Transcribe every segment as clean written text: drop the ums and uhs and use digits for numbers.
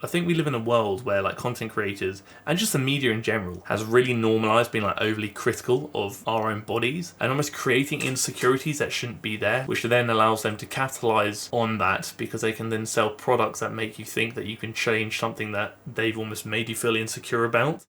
I think we live in a world where like content creators and just the media in general has really normalized being like overly critical of our own bodies and almost creating insecurities that shouldn't be there, which then allows them to capitalize on that because they can then sell products that make you think that you can change something that they've almost made you feel insecure about.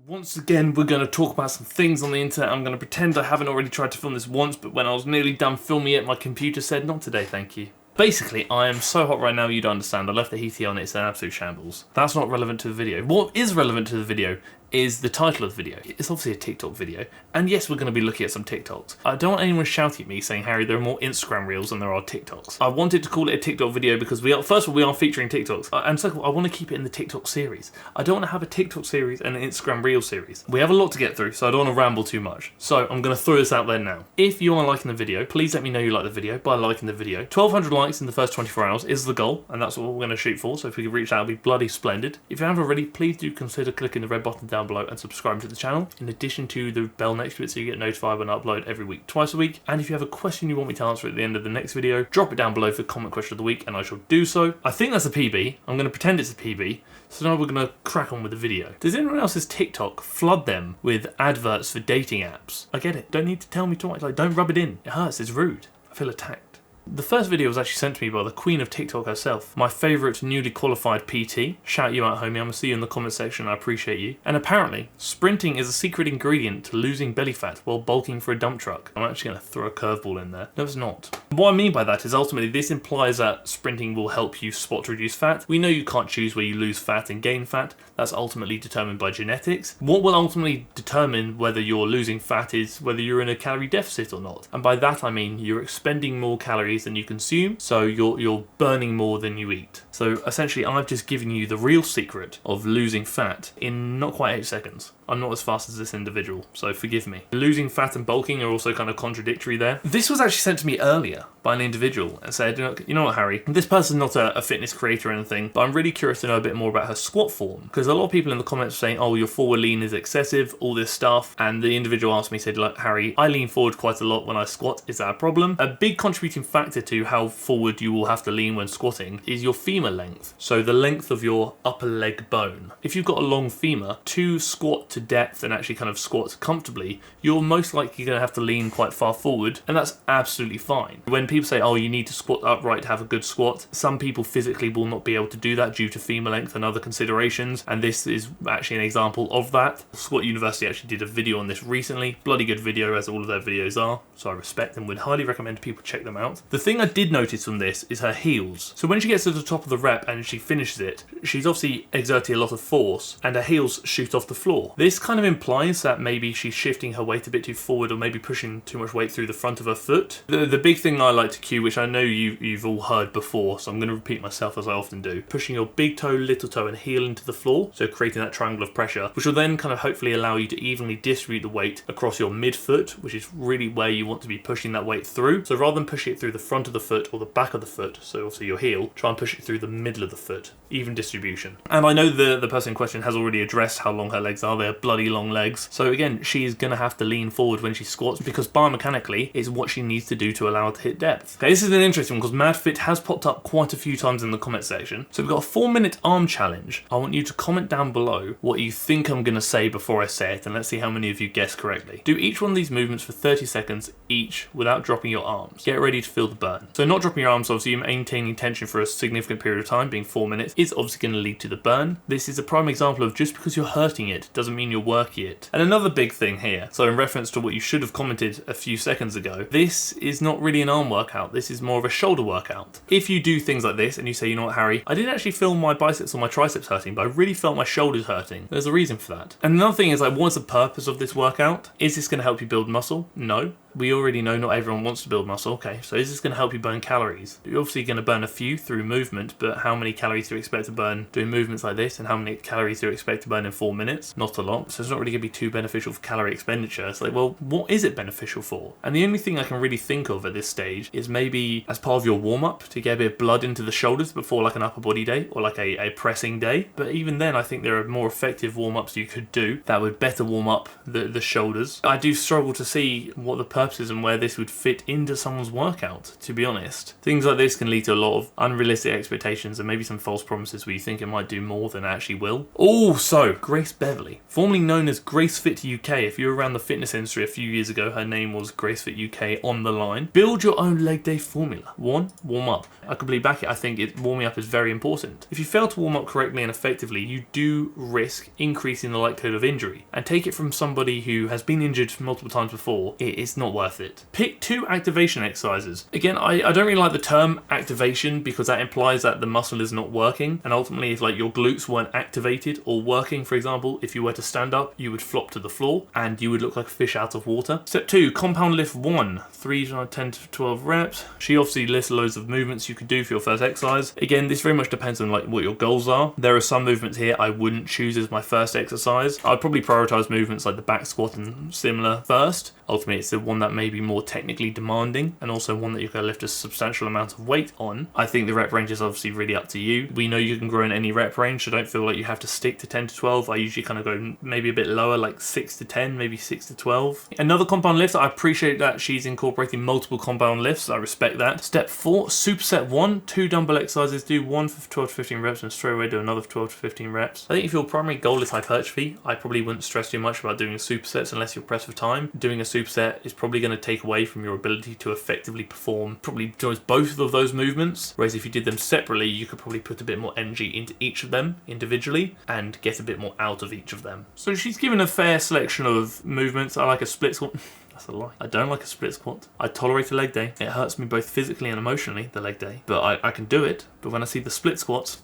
Once again, we're going to talk about some things on the internet. I'm going to pretend I haven't already tried to film this once, but when I was nearly done filming it, my computer said, not today, thank you. Basically, I am so hot right now you don't understand. I left the heating on, it's an absolute shambles. That's not relevant to the video. What is relevant to the video is the title of the video. It's obviously a TikTok video, and yes, we're going to be looking at some TikToks. I don't want anyone shouting at me saying, Harry, there are more Instagram Reels than there are TikToks. I wanted to call it a TikTok video because first of all, we are featuring TikToks, and second of all, I want to keep it in the TikTok series. I don't want to have a TikTok series and an Instagram Reel series. We have a lot to get through, so I don't want to ramble too much. So I'm going to throw this out there now. If you are liking the video, please let me know you like the video by liking the video. 1,200 likes in the first 24 hours is the goal, and that's what we're going to shoot for, so if we can reach that, it'll be bloody splendid. If you haven't already, please do consider clicking the red button down below and subscribe to the channel, in addition to the bell next to it so you get notified when I upload every week, twice a week. And if you have a question you want me to answer at the end of the next video, drop it down below for comment question of the week and I shall do so. I think that's a PB. I'm going to pretend it's a PB. So now we're going to crack on with the video. Does anyone else's TikTok flood them with adverts for dating apps? I get it. Don't need to tell me twice. Like, don't rub it in. It hurts. It's rude. I feel attacked. The first video was actually sent to me by the queen of TikTok herself, my favourite newly qualified PT. Shout you out, homie. I'm going to see you in the comment section. I appreciate you. And apparently, sprinting is a secret ingredient to losing belly fat while bulking for a dump truck. I'm actually going to throw a curveball in there. No, it's not. What I mean by that is ultimately this implies that sprinting will help you spot reduce fat. We know you can't choose where you lose fat and gain fat. That's ultimately determined by genetics. What will ultimately determine whether you're losing fat is whether you're in a calorie deficit or not. And by that I mean you're expending more calories than you consume, so you're burning more than you eat. So essentially I've just given you the real secret of losing fat in not quite 8 seconds. I'm not as fast as this individual, so forgive me. Losing fat and bulking are also kind of contradictory there. This was actually sent to me earlier by an individual and said, you know what, Harry, this person's not a fitness creator or anything, but I'm really curious to know a bit more about her squat form, because a lot of people in the comments are saying, oh, your forward lean is excessive, all this stuff, and the individual asked me, said, look, Harry, I lean forward quite a lot when I squat, is that a problem? A big contributing factor to how forward you will have to lean when squatting is your femur length, so the length of your upper leg bone. If you've got a long femur, to squat to depth and actually kind of squat comfortably, you're most likely going to have to lean quite far forward, and that's absolutely fine. When people say, oh, you need to squat upright to have a good squat, some people physically will not be able to do that due to femur length and other considerations, and this is actually an example of that. Squat University actually did a video on this recently. Bloody good video, as all of their videos are, so I respect them, would highly recommend people check them out. The thing I did notice on this is her heels. So when she gets to the top of the rep and she finishes it, she's obviously exerting a lot of force and her heels shoot off the floor. This kind of implies that maybe she's shifting her weight a bit too forward or maybe pushing too much weight through the front of her foot. The big thing I like to cue, which I know you've all heard before, so I'm going to repeat myself as I often do, pushing your big toe, little toe and heel into the floor, so creating that triangle of pressure, which will then kind of hopefully allow you to evenly distribute the weight across your midfoot, which is really where you want to be pushing that weight through. So rather than pushing it through the front of the foot or the back of the foot, so obviously your heel, try and push it through the middle of the foot. Even distribution. And I know the person in question has already addressed how long her legs are. They're bloody long legs. So again, she's going to have to lean forward when she squats because biomechanically it's what she needs to do to allow her to hit depth. Okay, this is an interesting one because MadFit has popped up quite a few times in the comment section. So we've got a 4-minute arm challenge. I want you to comment down below what you think I'm going to say before I say it, and let's see how many of you guess correctly. Do each one of these movements for 30 seconds each without dropping your arms. Get ready to feel the burn. So not dropping your arms, obviously you're maintaining tension for a significant period of time, being 4 minutes, is obviously going to lead to the burn. This is a prime example of just because you're hurting it doesn't mean you're working it. And another big thing here, so in reference to what you should have commented a few seconds ago, this is not really an arm workout, this is more of a shoulder workout. If you do things like this and you say, you know what, Harry, I didn't actually feel my biceps or my triceps hurting, but I really felt my shoulders hurting, there's a reason for that. And another thing is, like, what's the purpose of this workout? Is this going to help you build muscle? No. We already know not everyone wants to build muscle. Okay, so is this going to help you burn calories? You're obviously going to burn a few through movement, but how many calories do you expect to burn doing movements like this, and how many calories do you expect to burn in 4 minutes? Not a lot. So it's not really going to be too beneficial for calorie expenditure. It's like, well, what is it beneficial for? And the only thing I can really think of at this stage is maybe as part of your warm-up to get a bit of blood into the shoulders before like an upper body day or like a pressing day. But even then, I think there are more effective warm-ups you could do that would better warm up the shoulders. I do struggle to see what the purpose is and where this would fit into someone's workout, to be honest. Things like this can lead to a lot of unrealistic expectations and maybe some false promises where you think it might do more than it actually will. Also, Grace Beverley, formerly known as GraceFit UK. If you were around the fitness industry a few years ago, her name was GraceFit UK on the line. Build your own leg day formula. 1, warm up. I completely back it. I think warming up is very important. If you fail to warm up correctly and effectively, you do risk increasing the likelihood of injury. And take it from somebody who has been injured multiple times before, it's not worth it. Pick 2 activation exercises. Again, I don't really like the term activation because that implies that the muscle is not working, and ultimately if like your glutes weren't activated or working, for example, if you were to stand up, you would flop to the floor and you would look like a fish out of water. Step 2, compound lift 1, 3 to 10 to 12 reps. She obviously lists loads of movements you could do for your first exercise. Again, this very much depends on like what your goals are. There are some movements here I wouldn't choose as my first exercise. I'd probably prioritize movements like the back squat and similar first. Ultimately, it's the one that may be more technically demanding and also one that you're going to lift a substantial amount of weight on. I think the rep range is obviously really up to you. We know you can grow in any rep range, so don't feel like you have to stick to 10 to 12. I usually kind of go maybe a bit lower, like 6 to 10, maybe 6 to 12. Another compound lift, I appreciate that she's incorporating multiple compound lifts. I respect that. Step 4, superset 1, 2 dumbbell exercises. Do one for 12 to 15 reps and straight away do another for 12 to 15 reps. I think if your primary goal is hypertrophy, I probably wouldn't stress too much about doing supersets unless you're pressed for time. Doing a superset is probably going to take away from your ability to effectively perform probably both of those movements, whereas if you did them separately, you could probably put a bit more energy into each of them individually and get a bit more out of each of them. So she's given a fair selection of movements. I like a split squat. That's a lie. I don't like a split squat. I tolerate a leg day. It hurts me both physically and emotionally, the leg day, but I can do it. But when I see the split squats,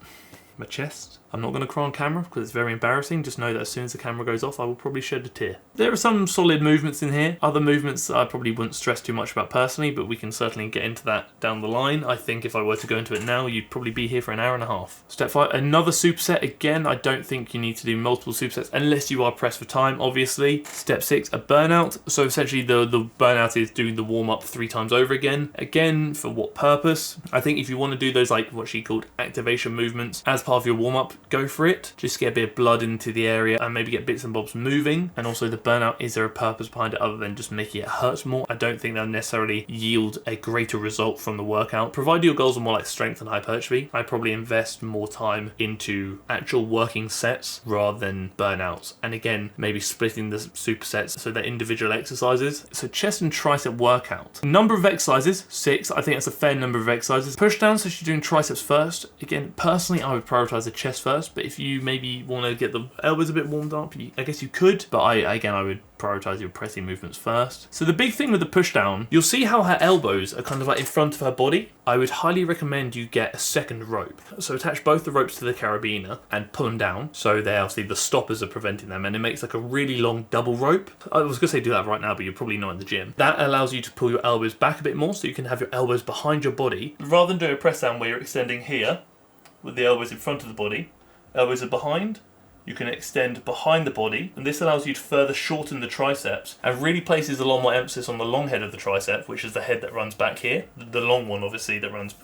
my chest, I'm not going to cry on camera because it's very embarrassing. Just know that as soon as the camera goes off, I will probably shed a tear. There are some solid movements in here. Other movements I probably wouldn't stress too much about personally, but we can certainly get into that down the line. I think if I were to go into it now, you'd probably be here for an hour and a half. Step 5, another superset. Again, I don't think you need to do multiple supersets unless you are pressed for time, obviously. Step 6, a burnout. So essentially the burnout is doing the warm up 3 times over again. Again, for what purpose? I think if you want to do those like what she called activation movements as part of your warm up, go for it. Just get a bit of blood into the area and maybe get bits and bobs moving. And also the burnout, is there a purpose behind it other than just making it hurt more? I don't think that'll necessarily yield a greater result from the workout. Provided your goals are more like strength and hypertrophy, I'd probably invest more time into actual working sets rather than burnouts. And again, maybe splitting the supersets so they're individual exercises. So chest and tricep workout. Number of exercises, 6. I think that's a fair number of exercises. Push down, so she's doing triceps first. Again, personally, I would prioritize the chest first, but if you maybe want to get the elbows a bit warmed up, I guess you could, but I would prioritize your pressing movements first. So the big thing with the push down, you'll see how her elbows are kind of like in front of her body. I would highly recommend you get a second rope. So attach both the ropes to the carabiner and pull them down. So they're obviously the stoppers are preventing them, and it makes like a really long double rope. I was gonna say do that right now, but you're probably not in the gym. That allows you to pull your elbows back a bit more so you can have your elbows behind your body. Rather than doing a press down where you're extending here with the elbows in front of the body, elbows are behind, you can extend behind the body, and this allows you to further shorten the triceps and really places a lot more emphasis on the long head of the tricep, which is the head that runs back here. The long one, obviously, that runs...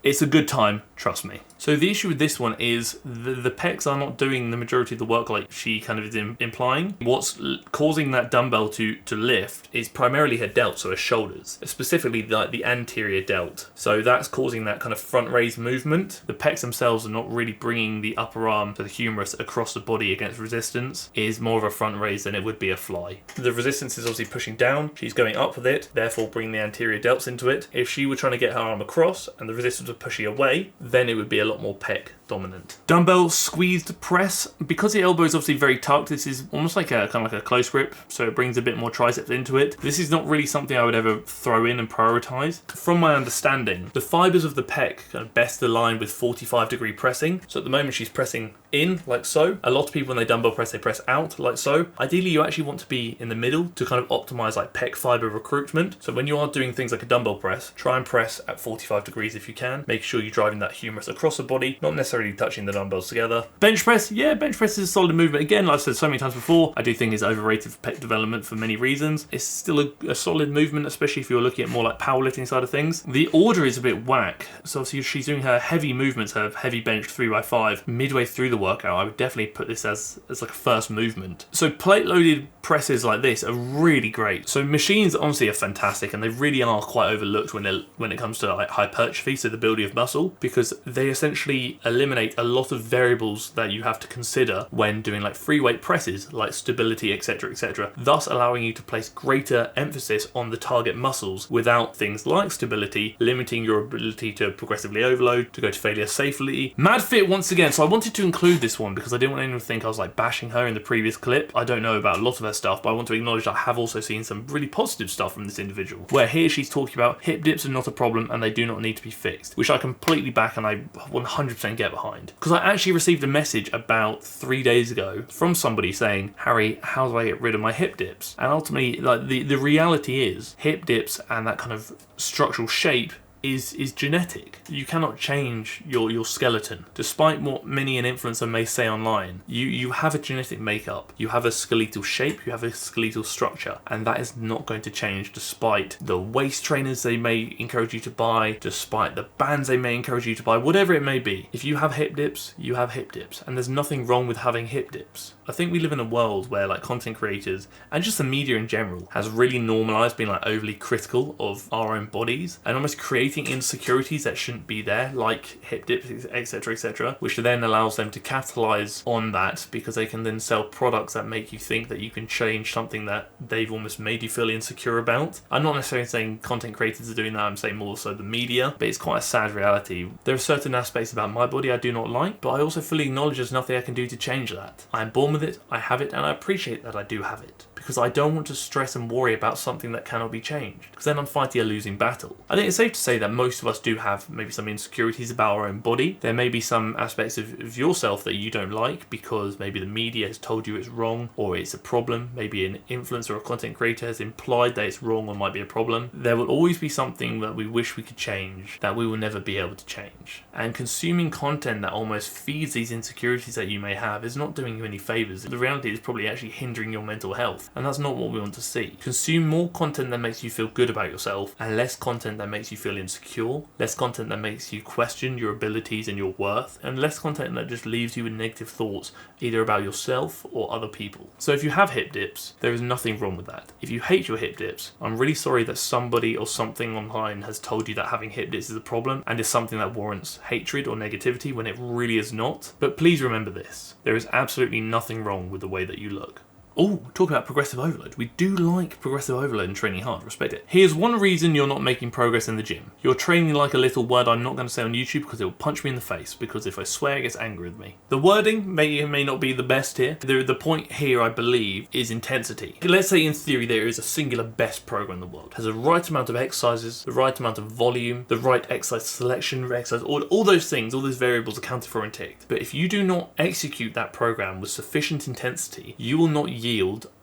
It's a good time, trust me. So the issue with this one is the pecs are not doing the majority of the work like she kind of is implying. What's causing that dumbbell to lift is primarily her delt, so her shoulders, specifically like the anterior delt. So that's causing that kind of front raise movement. The pecs themselves are not really bringing the upper arm to the humerus across the body against resistance. It is more of a front raise than it would be a fly. The resistance is obviously pushing down, she's going up with it, therefore bringing the anterior delts into it. If she were trying to get her arm across and the resistance was pushing away, then it would be a lot more pec dominant. Dumbbell squeezed press. Because the elbow is obviously very tucked, this is almost like a kind of like a close grip, so it brings a bit more triceps into it. This is not really something I would ever throw in and prioritize. From my understanding, the fibers of the pec kind of best align with 45-degree pressing. So at the moment she's pressing in, like so. A lot of people when they dumbbell press, they press out, like so. Ideally, you actually want to be in the middle to kind of optimize like pec fiber recruitment. So when you are doing things like a dumbbell press, try and press at 45 degrees if you can. Make sure you're driving that humerus across the body, not necessarily touching the dumbbells together. Bench press, yeah, bench press is a solid movement. Again, like I've said so many times before, I do think it's overrated for pec development for many reasons. It's still a solid movement, especially if you're looking at more like powerlifting side of things. The order is a bit whack. So obviously she's doing her heavy movements, her heavy bench 3x5 midway through the workout. I would definitely put this as like a first movement. So plate loaded presses like this are really great. So machines honestly are fantastic, and they really are quite overlooked when it comes to like hypertrophy, so the building of muscle, because they essentially eliminate a lot of variables that you have to consider when doing like free weight presses, like stability, etc., etc., thus allowing you to place greater emphasis on the target muscles without things like stability limiting your ability to progressively overload, to go to failure safely. MadFit once again, so I wanted to include this one because I didn't want anyone to think I was like bashing her in the previous clip. I don't know about a lot of her stuff, but I want to acknowledge that I have also seen some really positive stuff from this individual, where here she's talking about hip dips are not a problem and they do not need to be fixed, which I completely back and I 100% get behind. Because I actually received a message about 3 days ago from somebody saying, Harry, how do I get rid of my hip dips? And ultimately, like the reality is hip dips and that kind of structural shape is genetic. You cannot change your skeleton. Despite what many an influencer may say online, you have a genetic makeup, you have a skeletal shape, you have a skeletal structure, and that is not going to change despite the waist trainers they may encourage you to buy, despite the bands they may encourage you to buy, whatever it may be. If you have hip dips, you have hip dips, and there's nothing wrong with having hip dips. I think we live in a world where like content creators and just the media in general has really normalized being like overly critical of our own bodies and almost creating insecurities that shouldn't be there, like hip dips, etc., etc., which then allows them to capitalize on that because they can then sell products that make you think that you can change something that they've almost made you feel insecure about. I'm not necessarily saying content creators are doing that, I'm saying more so the media, but it's quite a sad reality. There are certain aspects about my body I do not like, but I also fully acknowledge there's nothing I can do to change that. I am born with it, I have it, and I appreciate that I do have it, because I don't want to stress and worry about something that cannot be changed, because then I'm fighting a losing battle. I think it's safe to say that most of us do have maybe some insecurities about our own body. There may be some aspects of yourself that you don't like because maybe the media has told you it's wrong or it's a problem. Maybe an influencer or content creator has implied that it's wrong or might be a problem. There will always be something that we wish we could change that we will never be able to change. And consuming content that almost feeds these insecurities that you may have is not doing you any favors. The reality is probably actually hindering your mental health, and that's not what we want to see. Consume more content that makes you feel good about yourself and less content that makes you feel insecure, less content that makes you question your abilities and your worth, and less content that just leaves you with negative thoughts either about yourself or other people. So if you have hip dips, there is nothing wrong with that. If you hate your hip dips, I'm really sorry that somebody or something online has told you that having hip dips is a problem and is something that warrants hatred or negativity when it really is not. But please remember this, there is absolutely nothing wrong with the way that you look. Oh, talk about progressive overload. We do like progressive overload and training hard, respect it. Here's one reason you're not making progress in the gym. You're training like a little word I'm not going to say on YouTube because it will punch me in the face, because if I swear it gets angry with me. The wording may not be the best here. The point here, I believe, is intensity. Let's say in theory there is a singular best program in the world. It has the right amount of exercises, the right amount of volume, the right exercise selection, all those things, all those variables accounted for and ticked. But if you do not execute that program with sufficient intensity, you will not yield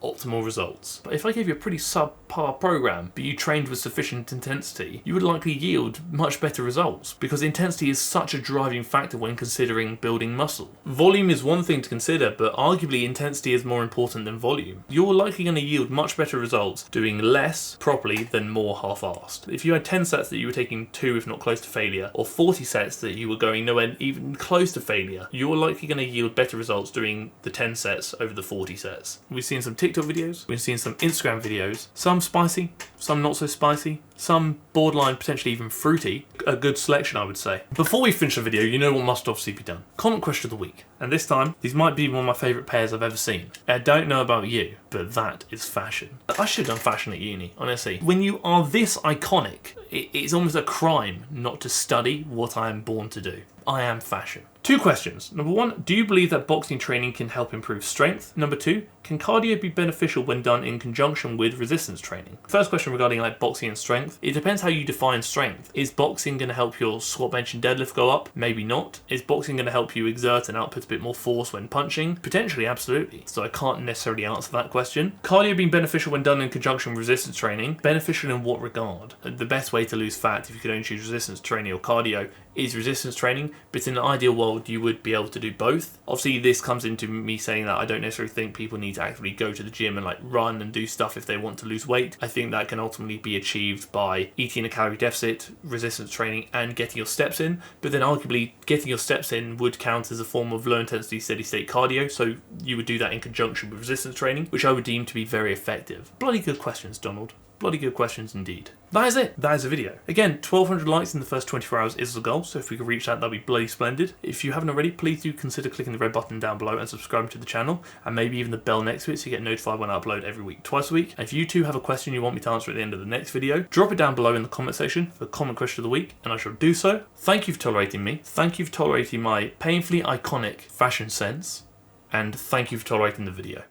optimal results. But if I gave you a pretty subpar program, but you trained with sufficient intensity, you would likely yield much better results, because intensity is such a driving factor when considering building muscle. Volume is one thing to consider, but arguably intensity is more important than volume. You're likely going to yield much better results doing less properly than more half-assed. If you had 10 sets that you were taking 2 if not close to failure, or 40 sets that you were going nowhere even close to failure, you're likely going to yield better results doing the 10 sets over the 40 sets. We've seen some TikTok videos, we've seen some Instagram videos, some spicy, some not so spicy, some borderline potentially even fruity. A good selection, I would say. Before we finish the video, you know what must obviously be done. Comment question of the week. And this time, these might be one of my favourite pairs I've ever seen. I don't know about you, but that is fashion. I should have done fashion at uni, honestly. When you are this iconic, it's almost a crime not to study what I am born to do. I am fashion. 2 questions. Number 1, do you believe that boxing training can help improve strength? Number 2, can cardio be beneficial when done in conjunction with resistance training? First question regarding like boxing and strength. strength. It depends how you define strength. Is boxing going to help your squat, bench and deadlift go up? Maybe not. Is boxing going to help you exert and output a bit more force when punching? Potentially, absolutely. So I can't necessarily answer that question. Cardio being beneficial when done in conjunction with resistance training. Beneficial in what regard? The best way to lose fat, if you could only choose resistance training or cardio, is resistance training, but in an ideal world you would be able to do both. Obviously this comes into me saying that I don't necessarily think people need to actively go to the gym and like run and do stuff if they want to lose weight. I think that can ultimately be achieved by eating a calorie deficit, resistance training and getting your steps in, but then arguably getting your steps in would count as a form of low intensity steady state cardio, so you would do that in conjunction with resistance training, which I would deem to be very effective. Bloody good questions, Donald. Bloody good questions indeed. That is it. That is a video. Again, 1,200 likes in the first 24 hours is the goal, so if we could reach that, that'd be bloody splendid. If you haven't already, please do consider clicking the red button down below and subscribing to the channel, and maybe even the bell next to it so you get notified when I upload every week, twice a week. And if you too have a question you want me to answer at the end of the next video, drop it down below in the comment section for comment question of the week, and I shall do so. Thank you for tolerating me. Thank you for tolerating my painfully iconic fashion sense, and thank you for tolerating the video.